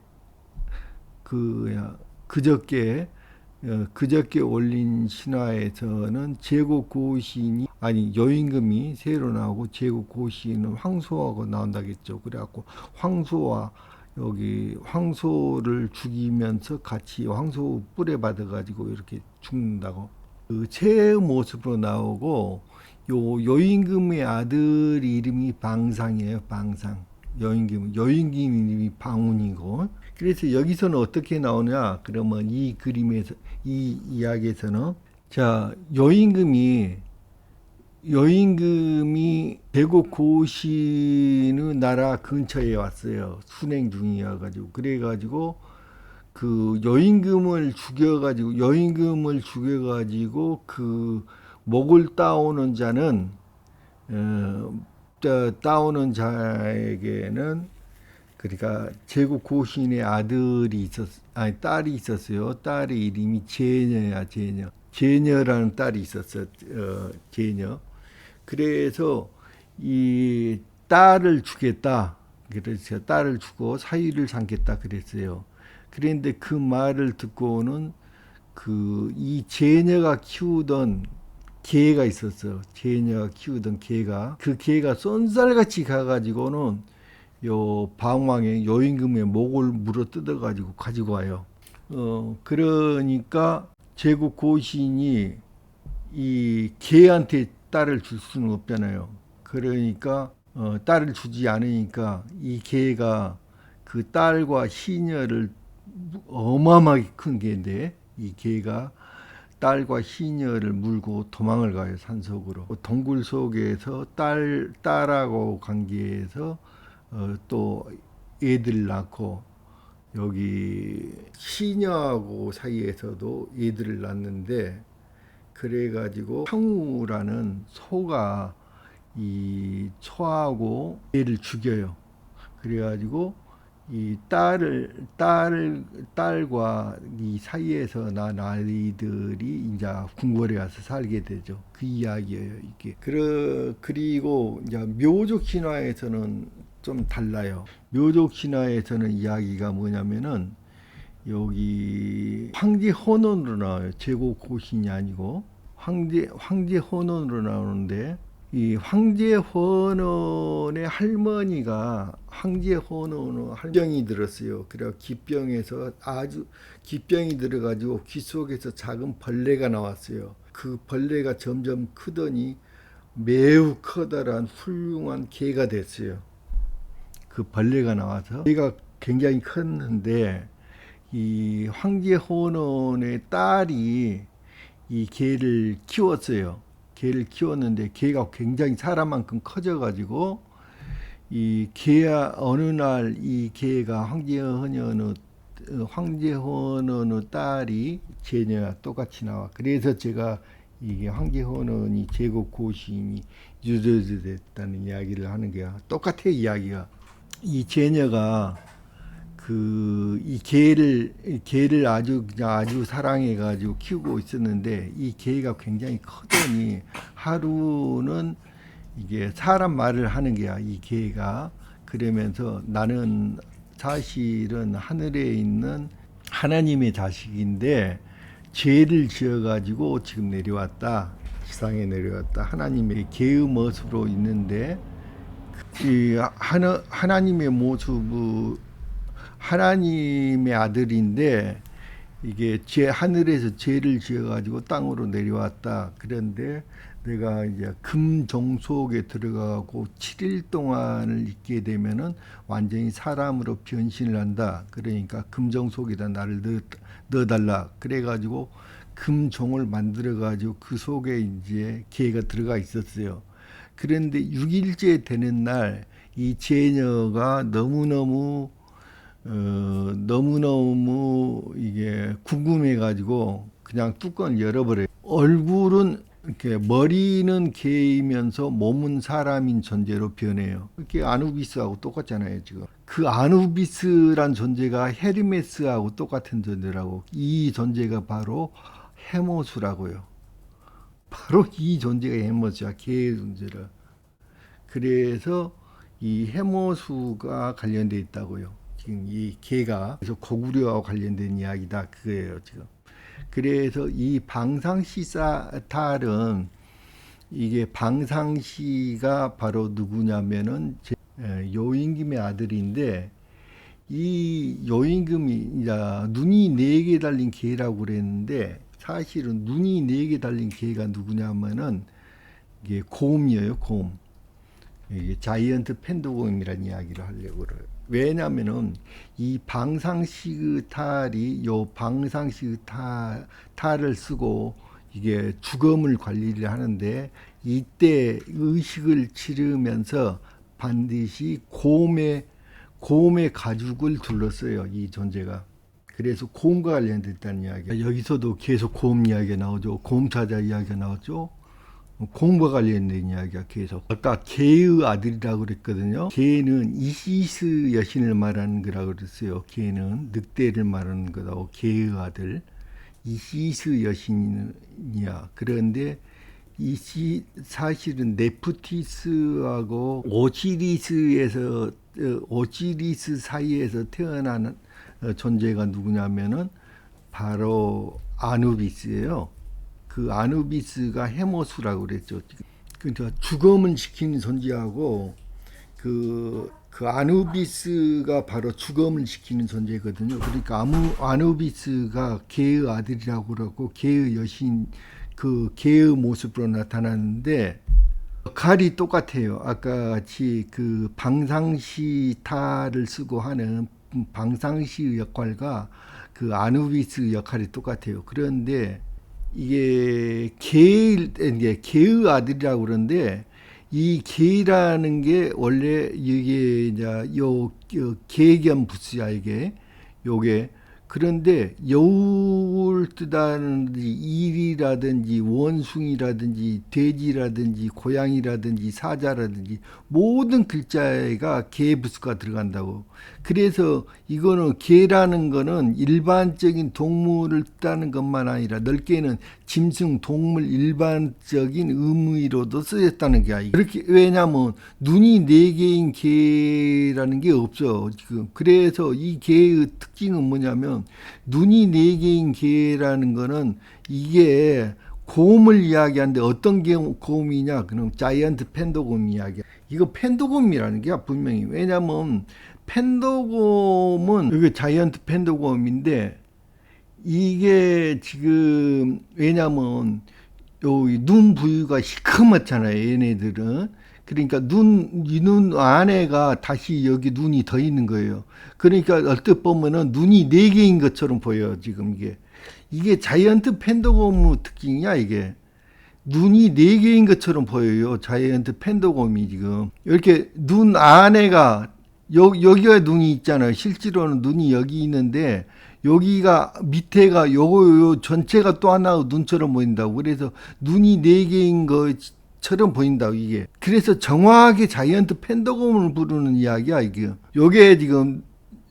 [SPEAKER 1] 그저께 올린 신화에서는 제고 고신이 아니 여임금이 새로 나오고 제고 고신은 황소하고 나온다겠죠. 그래갖고 황소와 여기 황소를 죽이면서 같이 황소 뿔에 받아가지고 이렇게 죽는다고. 그 새 모습으로 나오고 요 여임금의 아들 이름이 방상이에요. 방상. 여임금 이름이 방운이고. 그래서 여기서는 어떻게 나오냐? 그러면 이 그림에서 이 이야기에서는 자 여임금이 대고 고신의 나라 근처에 왔어요. 순행 중이어가지고 그래가지고 그 여임금을 죽여가지고 그 목을 따오는 자는 따오는 자에게는 그러니까 제국 고신의 딸이 있었어요. 딸의 이름이 제녀야, 제녀. 제녀라는 딸이 있었어, 제녀. 그래서 이 딸을 주겠다. 그래서 딸을 주고 사위를 삼겠다 그랬어요. 그런데 그 말을 듣고는 이 제녀가 키우던 개가 있었어. 제녀가 키우던 개가 그 개가 쏜살같이 가가지고는 요 방왕의 여임금의 목을 물어 뜯어가지고 가지고 와요. 그러니까 제국 고신이 이 개한테 딸을 줄 수는 없잖아요. 그러니까 딸을 주지 않으니까 이 개가 그 딸과 시녀를 어마어마하게 큰 개인데 이 개가 딸과 시녀를 물고 도망을 가요. 산속으로. 동굴 속에서 딸하고 관계해서 또 애들 낳고 여기 시녀하고 사이에서도 애들을 낳는데 그래가지고 황우라는 소가 이 초하고 애를 죽여요. 그래가지고 이 딸과 이 사이에서 난 아이들이 이제 궁궐에 와서 살게 되죠. 그 이야기예요, 이게. 그리고 이제 묘족 신화에서는 좀 달라요. 묘족 신화에서는 이야기가 뭐냐면은 여기 황제 혼원으로 나와요. 제고 고신이 아니고 황제 혼원으로 나오는데 이 황제 혼원의 할머니가 황제 혼원의 기병이 들었어요. 그래서 기병에서 아주 기병이 들어가지고 귀 속에서 작은 벌레가 나왔어요. 그 벌레가 점점 크더니 매우 커다란 훌륭한 개가 됐어요. 그 벌레가 나와서 개가 굉장히 컸는데 이 황제 혼원의 딸이 이 개를 키웠어요. 개를 키웠는데 개가 굉장히 사람만큼 커져가지고 이 개야 어느 날 이 개가 황제 혼원의 딸이 제녀와 똑같이 나와. 그래서 제가 이게 황제 혼원이 제국 고신이 유저됐다는 이야기를 하는 게야. 똑같아 이야기가. 이 제녀가 이 개를 아주 사랑해가지고 키우고 있었는데 이 개가 굉장히 크더니 하루는 이게 사람 말을 하는 게야 이 개가. 그러면서 나는 사실은 하늘에 있는 하나님의 자식인데 죄를 지어가지고 지금 내려왔다. 지상에 내려왔다. 하나님의 개의 모습으로 있는데 이 하나님의 모습 하나님의 아들인데 이게 하늘에서 죄를 지어가지고 땅으로 내려왔다. 그런데 내가 이제 금종 속에 들어가고 7일 동안을 있게 되면은 완전히 사람으로 변신을 한다. 그러니까 금종 속에다 나를 넣어달라. 그래가지고 금종을 만들어가지고 그 속에 이제 개가 들어가 있었어요. 그런데 6일째 되는 날 이 제녀가 너무너무 이게 궁금해가지고 그냥 뚜껑을 열어버려요. 얼굴은 이렇게 머리는 개이면서 몸은 사람인 존재로 변해요. 이렇게 아누비스하고 똑같잖아요, 지금. 그 아누비스란 존재가 헤르메스하고 똑같은 존재라고. 이 존재가 바로 헤모수라고요. 바로 이 존재가 헤모수야, 개의 존재라. 그래서 이 해모수가 관련돼 있다고요. 지금 이 개가 그래서 고구려와 관련된 이야기다 그거예요 지금. 그래서 이 방상시사탈은 이게 방상시가 바로 누구냐면은 요임금의 아들인데 이 요임금이 눈이 4개 달린 개라고 그랬는데 사실은 눈이 4개 달린 개가 누구냐면은 이게 곰이에요 곰. 이게 자이언트 펜도곰이라는 이야기를 하려고 그래요. 왜냐면은 이 방상시그탈이 요 방상시그탈을 쓰고 이게 주검을 관리를 하는데 이때 의식을 치르면서 반드시 곰의 가죽을 둘렀어요. 이 존재가. 그래서 곰과 관련됐다는 이야기. 여기서도 계속 곰 이야기가 나오죠. 곰 찾아 이야기가 나오죠. 곰과 관련된 이야기가 계속. 아까 개의 아들이라고 그랬거든요. 개는 이시스 여신을 말하는 거라고 그랬어요. 개는 늑대를 말하는 거라고. 개의 아들 이시스 여신이야. 그런데 사실은 네프티스하고 오시리스 사이에서 태어나는 존재가 누구냐면은 바로 아누비스예요. 그 아누비스가 해모수라고 그랬죠. 그러니까 주검을 지키는 존재하고 그 아누비스가 바로 주검을 지키는 존재거든요. 그러니까 아누비스가 개의 아들이라고 그러고 개의 여신 그 개의 모습으로 나타나는데 역할이 똑같아요. 아까 같이 그 방상시타를 쓰고 하는 방상시의 역할과 그 아누비스 역할이 똑같아요. 그런데 이게 개의 아들이라고 그러는데 이 개라는 게 원래 이게 이제 요 개겸 부수야 이게 요게. 그런데 여우를 뜻하는 일이라든지 원숭이라든지 돼지라든지 고양이라든지 사자라든지 모든 글자가 개 부수가 들어간다고. 그래서 이거는 개라는 거는 일반적인 동물을 뜻하는 것만 아니라 넓게는 짐승 동물 일반적인 의미로도 쓰였다는 게 아니에요. 그렇게 왜냐하면 눈이 4개인 개라는 게 없어 지금. 그래서 이 개의 특징은 뭐냐면 눈이 4개인 개라는 거는 이게 곰을 이야기하는데 어떤 곰이냐? 그럼 자이언트 펜도곰 이야기야. 이거 펜도곰이라는 게 분명히. 왜냐면 펜도곰은 이게 자이언트 펜도곰인데 이게 지금 왜냐면 요 눈 부위가 시커멓잖아요. 얘네들은. 그러니까 이 눈 안에가 다시 여기 눈이 더 있는 거예요. 그러니까 얼뜻 보면은 눈이 4개인 것처럼 보여요. 지금 이게 자이언트 펜도곰의 특징이야. 이게 눈이 4개인 것처럼 보여요. 자이언트 펜도곰이 지금 이렇게 눈 안에가 여기가 눈이 있잖아요. 실제로는 눈이 여기 있는데 여기가 밑에가 요 전체가 또 하나의 눈처럼 보인다고. 그래서 눈이 4개인 것처럼 보인다고 이게. 그래서 정확하게 자이언트 펜도곰을 부르는 이야기야 이게. 요게 지금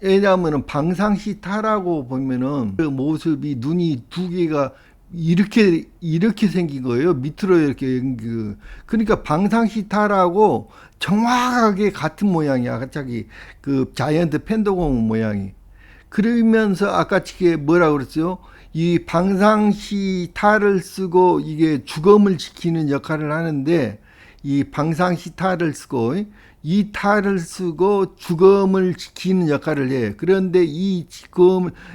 [SPEAKER 1] 왜냐하면은 방상시타라고 보면은 그 모습이 눈이 2개가 이렇게 생긴 거예요. 밑으로 이렇게 그러니까 방상시타라고 정확하게 같은 모양이야. 갑자기 그 자이언트 펜도곰 모양이. 그러면서 아까 이게 뭐라고 그랬어요? 이 방상시타를 쓰고 이게 주검을 지키는 역할을 하는데 이 방상시타를 쓰고 이 탈을 쓰고 주검을 지키는 역할을 해. 그런데 이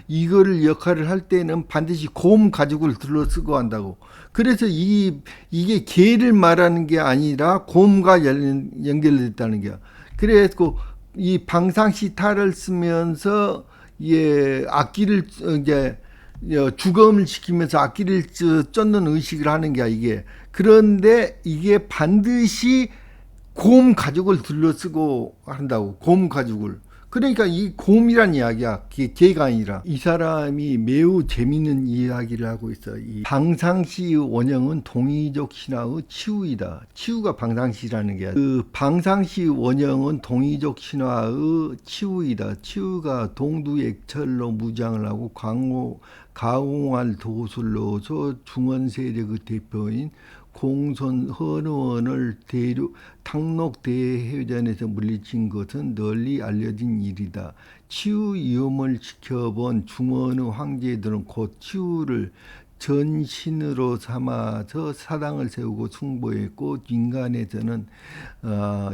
[SPEAKER 1] 이거를 역할을 할 때는 반드시 곰 가죽을 둘러쓰고 한다고. 그래서 이게 개를 말하는 게 아니라 곰과 연결됐다는 거야. 그래서 이 방상시타를 쓰면서 악기를 이제 주검을 지키면서 악기를 쫓는 의식을 하는 게 이게. 그런데 이게 반드시 곰 가죽을 둘러쓰고 한다고. 곰 가죽을. 그러니까 이 곰이란 이야기야. 개가 아니라. 이 사람이 매우 재밌는 이야기를 하고 있어. 이 방상시의 원형은 동이족 신화의 치우이다. 치우가 방상시라는 게, 그 방상시의 원형은 동이족 신화의 치우이다. 치우가 동두액철로 무장을 하고 가공할 도술로서 중원 세력의 대표인 공손 헌원을 탕록 대해전에서 물리친 것은 널리 알려진 일이다. 치우 위험을 지켜본 중원의 황제들은 곧 치우를 전신으로 삼아서 사당을 세우고 숭배했고, 인간에서는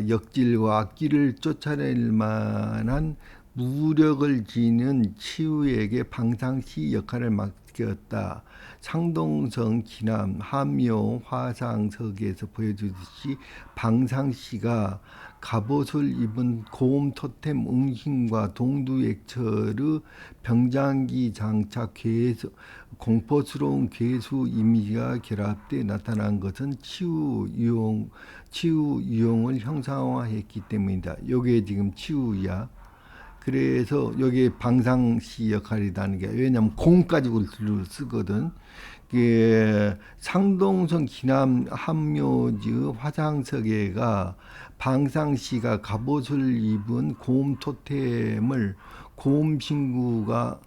[SPEAKER 1] 역질과 악기를 쫓아낼 만한 무력을 지닌 치우에게 방상시 역할을 맡겼다. 상동성 기남 함묘 화상석에서 보여주듯이 방상시가 갑옷을 입은 고음 토템 응신과 동두액철의 병장기 장착 공포스러운 괴수 이미지가 결합돼 나타난 것은 치유 유형을 형상화했기 때문이다. 요게 지금 치유야. 그래서 여기 방상시 역할이라는 게, 왜냐하면 공 가지고 쓰거든. 상동성 기남 함묘지 화상석에가 방상시가 갑옷을 입은 고음 토템을 고음신과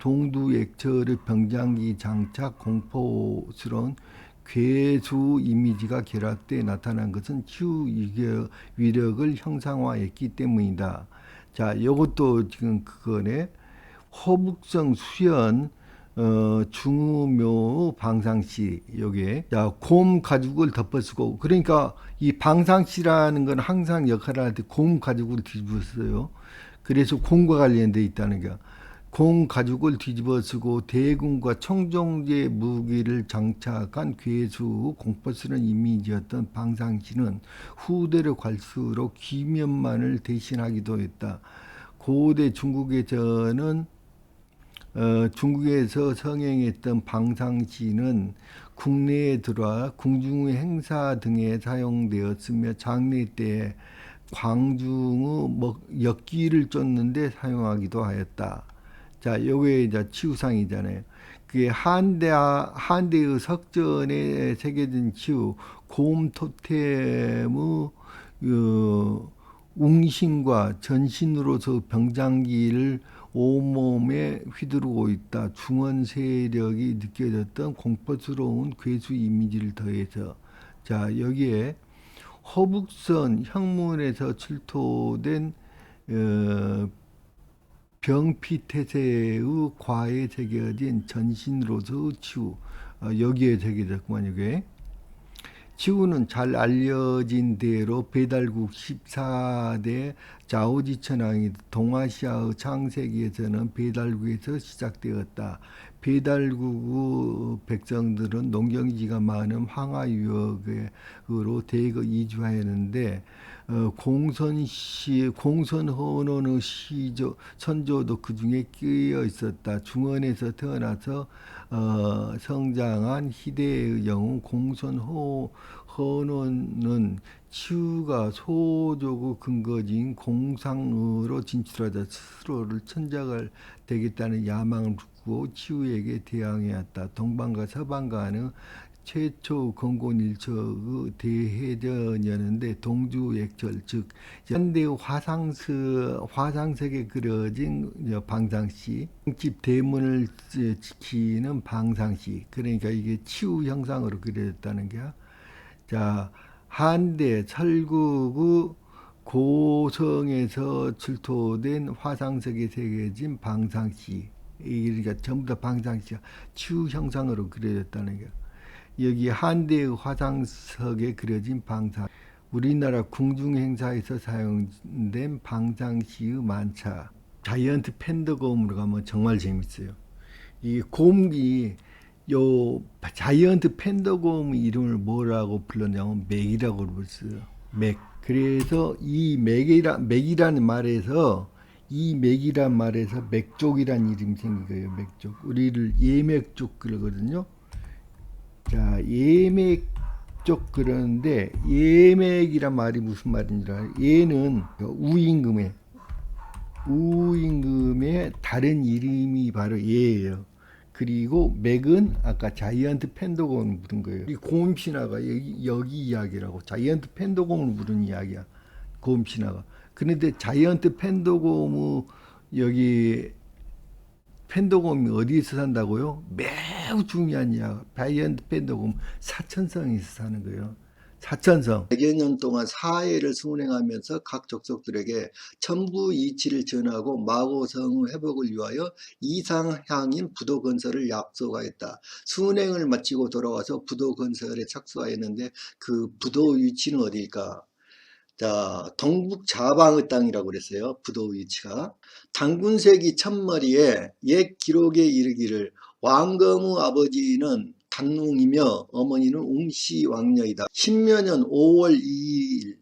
[SPEAKER 1] 동두액철의 병장기 장착 공포스러운 괴수 이미지가 결합돼 나타난 것은 치유 위력을 형상화했기 때문이다. 자, 이것도 지금 그거네. 허북성 수연 중의묘 방상시, 요게 자 곰 가죽을 덮어쓰고, 그러니까 이 방상시라는 건 항상 역할을 할 때 곰 가죽을 뒤집었어요. 그래서 곰과 관련돼 있다는 게, 곰 가죽을 뒤집어쓰고 대군과 청정제 무기를 장착한 괴수 공포스러운 이미지였던 방상시는 후대로 갈수록 기면만을 대신하기도 했다. 고대 중국에서는 중국에서 성행했던 방상시는 국내에 들어와 궁중의 행사 등에 사용되었으며, 장례 때 광중의 역기를 쫓는데 사용하기도 하였다. 자, 요게 이제 치우상이잖아요. 그게 한대의 석전에 새겨진 치우, 고음 토템의 웅신과 전신으로서 병장기를 온몸에 휘두르고 있다. 중원 세력이 느껴졌던 공포스러운 괴수 이미지를 더해서, 자, 여기에 허북선 형문에서 출토된 병피태세의 과에 새겨진 전신으로서 치우, 여기에 새겨졌구만. 이게 치우는 잘 알려진 대로 배달국 14대 자오지천왕이 동아시아의 창세기에서는 배달국에서 시작되었다. 배달국의 백성들은 농경지가 많은 황하유역으로 대거 이주하였는데, 공선헌원의 선조도 그 중에 끼어 있었다. 중원에서 태어나서 성장한 희대의 영웅 공선헌원은 치우가 소족의 근거지인 공상으로 진출하자 스스로를 천자가 되겠다는 야망을 품고 치우에게 대항해왔다. 동방과 서방 간의 최초 건곤일척의 대해전이었는데, 동두액철 즉 현대의 화상석에 그려진 방상시, 집 대문을 지키는 방상시, 그러니까 이게 치우 형상으로 그려졌다는 게야. 자, 한대 설국의 고성에서 출토된 화상석에 새겨진 방상시, 그러니까 전부 다 방상시가 치우 형상으로 그려졌다는 거야. 여기 한대의 화상석에 그려진 방상, 우리나라 궁중 행사에서 사용된 방상시의 만차. 자이언트 팬더곰으로 가면 정말 재밌어요. 이 곰이, 요 자이언트 팬더곰 이름을 뭐라고 불렀냐면 맥이라고 불렀어요. 맥. 그래서 이 맥이라는 말에서, 이 맥이란 말에서 맥족이란 이름이 생긴 거예요. 맥족. 우리를 예맥족 그러거든요. 자, 예맥 쪽 그러는데 예맥이란 말이 무슨 말인지 알아요? 예는 우임금의 다른 이름이 바로 예예요. 그리고 맥은 아까 자이언트 펜더곤을 부른 거예요. 이 고음신화가 여기 이야기라고 자이언트 펜더곤을 부른 이야기야. 고음신화가. 그런데 자이언트 펜더곤이 여기 펜더곰이 어디에서 산다고요? 매우 중요한 이야. 자이언트 펜더곰 사천성에서 사는 거예요. 사천성. 100여 년 동안 사해를 순행하면서 각 족속들에게 천부 이치를 전하고 마고성의 회복을 위하여 이상향인 부도 건설을 약속하였다. 순행을 마치고 돌아와서 부도 건설에 착수하였는데 그 부도 위치는 어디일까? 자, 동북 좌방의 땅이라고 그랬어요. 부도 위치가. 단군세기 첫머리에 옛 기록에 이르기를 왕검의 아버지는 단웅이며 어머니는 웅시 왕녀이다. 신묘년 5월 2일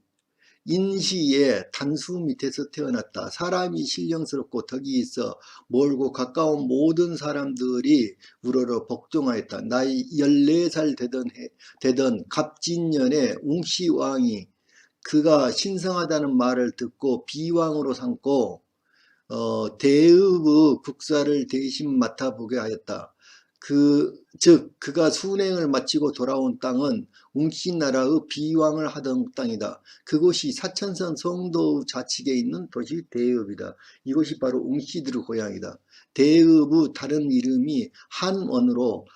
[SPEAKER 1] 인시에 단수 밑에서 태어났다. 사람이 신령스럽고 덕이 있어 멀고 가까운 모든 사람들이 우러러 복종하였다. 나이 14살 되던 갑진년에 웅시 왕이 그가 신성하다는 말을 듣고 비왕으로 삼고 대읍의 국사를 대신 맡아보게 하였다. 즉 그가 순행을 마치고 돌아온 땅은 웅시나라의 비왕을 하던 땅이다. 그곳이 사천성 성도 좌측에 있는 도시 대읍이다. 이곳이 바로 웅시들의 고향이다. 대읍의 다른 이름이 한원으로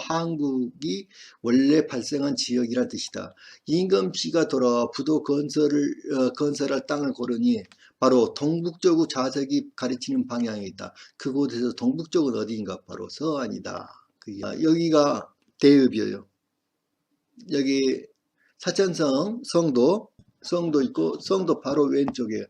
[SPEAKER 1] 한국이 원래 발생한 지역이라 뜻이다. 임금씨가 돌아와 부도 건설할 땅을 고르니 바로 동북쪽의 좌석이 가리키는 방향에 있다. 그곳에서 동북쪽은 어디인가? 바로 서안이다. 여기가 대읍이에요. 여기 사천성 성도 있고 성도 바로 왼쪽에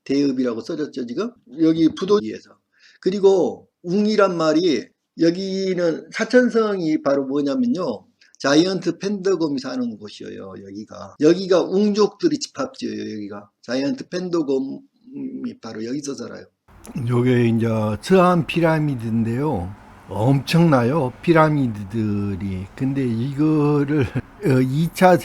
[SPEAKER 1] 대읍이라고 써졌죠 지금. 여기 부도에서. 그리고 웅이란 말이 여기는 사천성이 바로 뭐냐면요. 자이언트 펜더곰이 사는 곳이에요. 여기가 웅족들이 집합지예요. 여기가 자이언트 펜더곰이 바로 여기서 살아요. 요게 이제 서안 피라미드인데요. 엄청나요. 피라미드들이. 근데 이거를 2차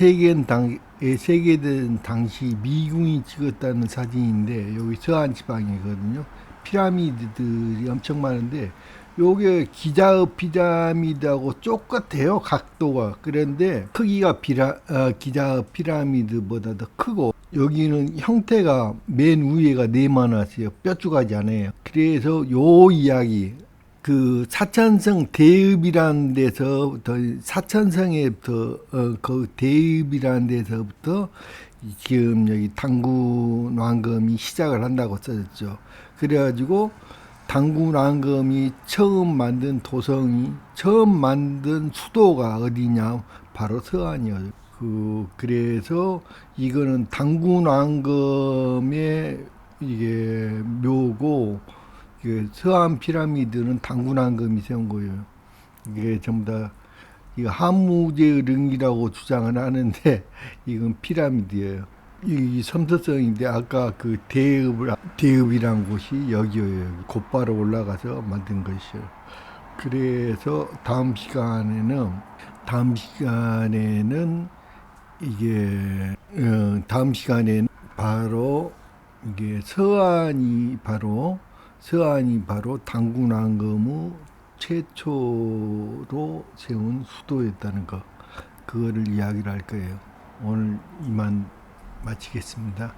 [SPEAKER 1] 세계대전 당시 미군이 찍었다는 사진인데 여기 서안 지방이거든요. 피라미드들이 엄청 많은데 요게 기자의 피라미드하고 똑같아요. 각도가. 그런데 크기가 기자의 피라미드보다 더 크고 여기는 형태가 맨 위에가 네모나세요. 뾰족하지 않아요. 그래서 요 이야기 그 사천성 대읍이라는 데서부터 사천성에부터 그 대읍이라는 데서부터 지금 여기 단군 왕검이 시작을 한다고 써졌죠. 그래가지고 단군 왕검이 처음 만든 처음 만든 수도가 어디냐? 바로 서안이에요. 그래서 이거는 단군 왕검의 이게 묘고, 서안 피라미드는 단군 왕검이 세운 거예요. 이게 전부 다 이거 한무제의 릉이라고 주장을 하는데 이건 피라미드예요. 이 섬서성인데 아까 그 대읍이란 곳이 여기예요. 곧바로 올라가서 만든 것이요. 그래서 다음 시간에는 바로 이게 서안이 바로 단군 왕검의 최초로 세운 수도였다는 거, 그거를 이야기를 할 거예요. 오늘 이만 마치겠습니다.